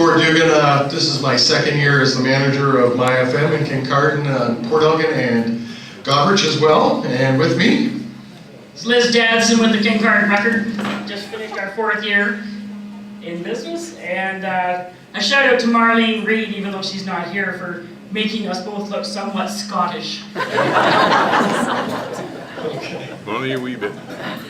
Gord Dougan, this is my second year as the manager of myFM in Kincardine, Port Elgin, and Goderich as well. And with me, it's Liz Dadson with the Kincardine Record. Just finished our 4th year in business, and a shout out to Marlene Reed, even though she's not here, for making us both look somewhat Scottish. Only a wee bit.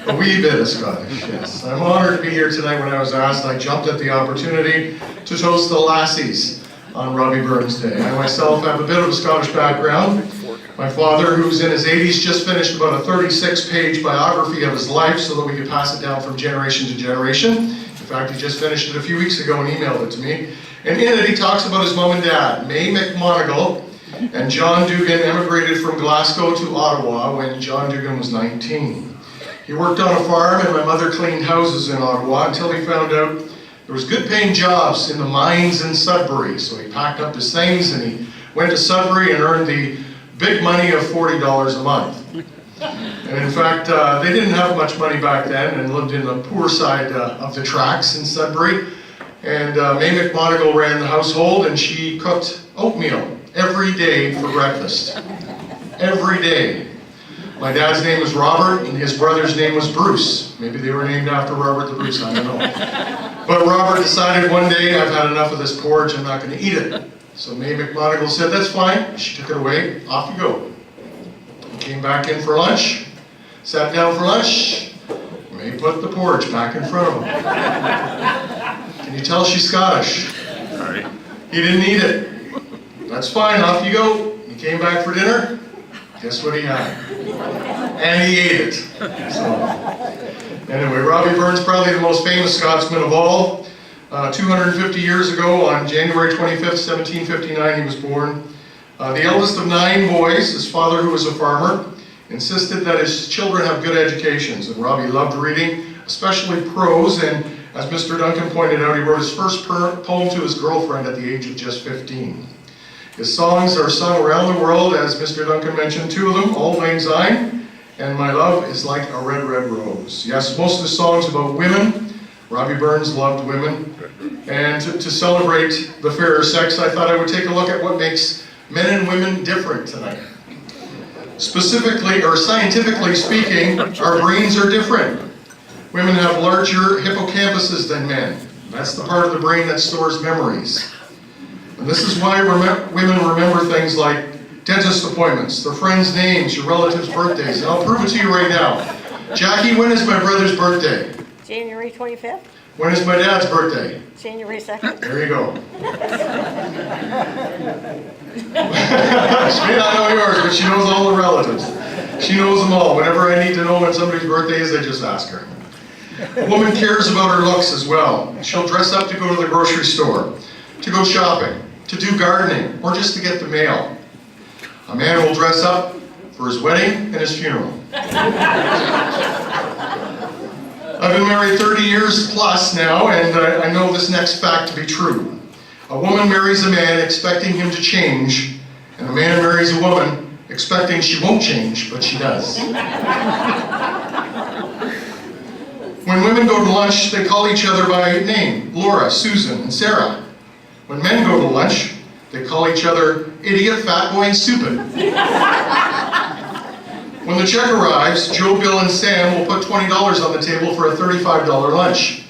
A wee bit of Scottish, yes. I'm honored to be here tonight. When I was asked, I jumped at the opportunity to toast the Lassies on Robbie Burns Day. I myself have a bit of a Scottish background. My father, who's in his 80s, just finished about a 36-page biography of his life so that we could pass it down from generation to generation. In fact, he just finished it a few weeks ago and emailed it to me. And in it, he talks about his mom and dad, May McMonagle and John Dougan, emigrated from Glasgow to Ottawa when John Dougan was 19. He worked on a farm and my mother cleaned houses in Ottawa until he found out there was good paying jobs in the mines in Sudbury. So he packed up his things and he went to Sudbury and earned the big money of $40 a month. And in fact, they didn't have much money back then and lived in the poor side of the tracks in Sudbury. And May McMonagle ran the household and she cooked oatmeal every day for breakfast. Every day. My dad's name was Robert and his brother's name was Bruce. Maybe they were named after Robert the Bruce, I don't know. But Robert decided one day, I've had enough of this porridge, I'm not going to eat it. So May McMonagle said, that's fine. She took it away, off you go. He came back in for lunch, sat down for lunch. May put the porridge back in front of him. Can you tell she's Scottish? Sorry. He didn't eat it. That's fine, off you go. He came back for dinner. Guess what he had? And he ate it. So, anyway, Robbie Burns, probably the most famous Scotsman of all. 250 years ago, on January 25th, 1759, he was born. The eldest of 9 boys, his father, who was a farmer, insisted that his children have good educations. And Robbie loved reading, especially prose. And as Mr. Duncan pointed out, he wrote his first poem to his girlfriend at the age of just 15. His songs are sung around the world, as Mr. Duncan mentioned, 2 of them, Auld Lang Syne and My Love is Like a Red, Red Rose. Yes, most of his songs about women. Robbie Burns loved women. And to celebrate the fairer sex, I thought I would take a look at what makes men and women different tonight. Specifically, or scientifically speaking, our brains are different. Women have larger hippocampuses than men. That's the part of the brain that stores memories. And this is why women remember things like dentist appointments, their friends' names, your relatives' birthdays. And I'll prove it to you right now. Jackie, when is my brother's birthday? January 25th. When is my dad's birthday? January 2nd. There you go. She may not know yours, but she knows all the relatives. She knows them all. Whenever I need to know when somebody's birthday is, I just ask her. A woman cares about her looks as well. She'll dress up to go to the grocery store, to go shopping, to do gardening, or just to get the mail. A man will dress up for his wedding and his funeral. I've been married 30 years plus now, and I know this next fact to be true. A woman marries a man expecting him to change, and a man marries a woman expecting she won't change, but she does. When women go to lunch, they call each other by name, Laura, Susan, and Sarah. When men go to lunch, they call each other idiot, fat boy, and stupid. When the check arrives, Joe, Bill, and Sam will put $20 on the table for a $35 lunch.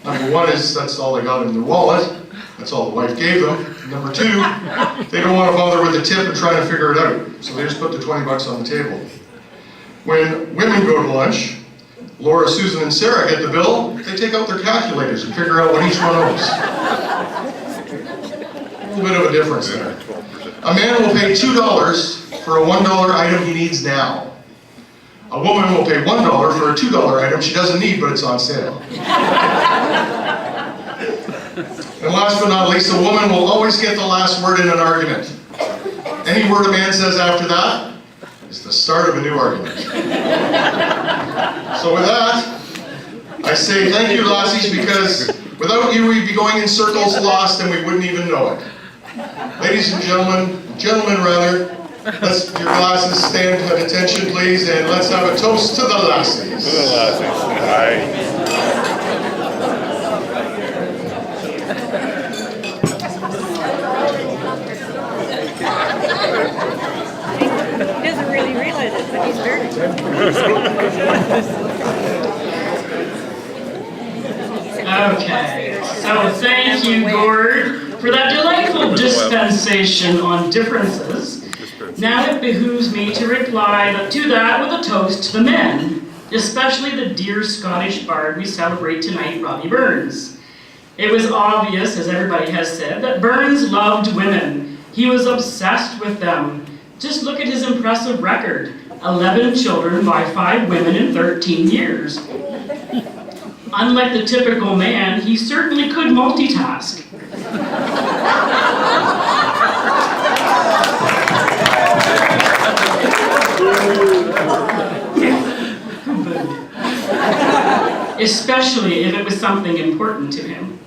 Number 1 is that's all they got in their wallet. That's all the wife gave them. Number 2, they don't want to bother with the tip and try to figure it out. So they just put the 20 bucks on the table. When women go to lunch, Laura, Susan, and Sarah get the bill. They take out their calculators and figure out what each one owes. A little bit of a difference there. A man will pay $2 for a $1 item he needs now. A woman will pay $1 for a $2 item she doesn't need, but it's on sale. And last but not least, a woman will always get the last word in an argument. Any word a man says after that is the start of a new argument. So with that, I say thank you, Lassies, because without you we'd be going in circles lost and we wouldn't even know it. Ladies and gentlemen rather, let's your glasses stand at attention, please, and let's have a toast to the Lassies. To the Lassies. Aye. Okay, so thank you, Gord, for that delightful dispensation on differences. Now it behooves me to reply to that with a toast to the men, especially the dear Scottish bard we celebrate tonight, Robbie Burns. It was obvious, as everybody has said, that Burns loved women. He was obsessed with them. Just look at his impressive record. 11 children by 5 women in 13 years. Unlike the typical man, he certainly could multitask. Especially if it was something important to him.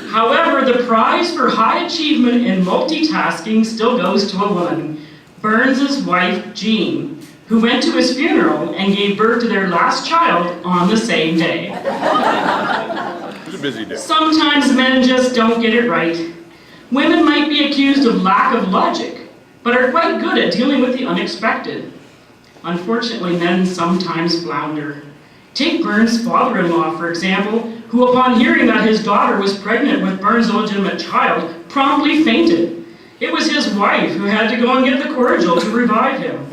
However, the prize for high achievement in multitasking still goes to a woman, Burns' wife, Jean, who went to his funeral and gave birth to their last child on the same day. It was a busy day. Sometimes men just don't get it right. Women might be accused of lack of logic, but are quite good at dealing with the unexpected. Unfortunately, men sometimes flounder. Take Burns' father-in-law, for example, who upon hearing that his daughter was pregnant with Burns' illegitimate child, promptly fainted. It was his wife who had to go and get the cordial to revive him.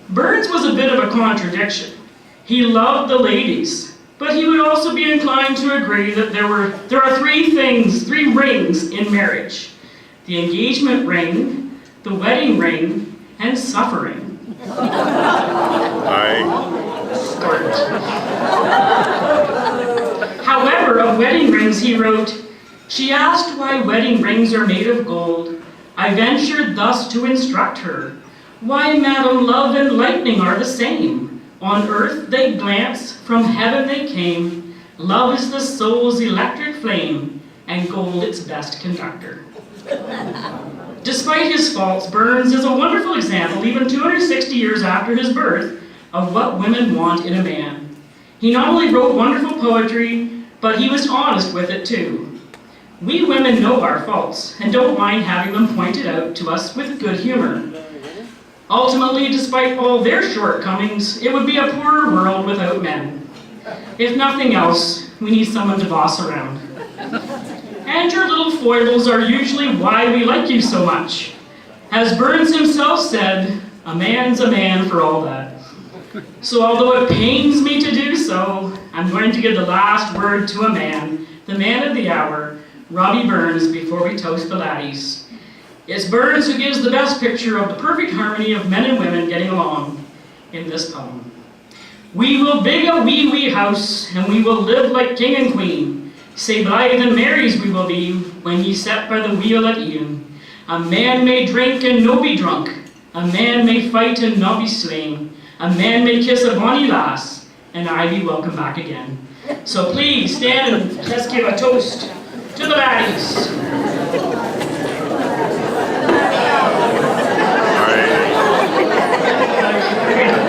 Burns was a bit of a contradiction. He loved the ladies, but he would also be inclined to agree that there are three rings in marriage: the engagement ring, the wedding ring, and suffering. However, of wedding rings he wrote, "She asked why wedding rings are made of gold. I ventured thus to instruct her. Why, madam, love and lightning are the same. On earth they glance, from heaven they came. Love is the soul's electric flame, and gold its best conductor." Despite his faults, Burns is a wonderful example, even 260 years after his birth, of what women want in a man. He not only wrote wonderful poetry, but he was honest with it too. We women know our faults and don't mind having them pointed out to us with good humor. Ultimately, despite all their shortcomings, it would be a poorer world without men. If nothing else, we need someone to boss around. And your little foibles are usually why we like you so much. As Burns himself said, a man's a man for all that. So although it pains me to do so, I'm going to give the last word to a man, the man of the hour, Robbie Burns, before we toast the laddies. It's Burns who gives the best picture of the perfect harmony of men and women getting along in this poem. "We will big a wee wee house, and we will live like king and queen. Sae blithe and merries we will be, when ye set by the wheel at e'en. A man may drink and no be drunk, a man may fight and no be slain. A man may kiss a bonny lass, and I be welcome back again." So please stand and let's give a toast to the laddies. All right.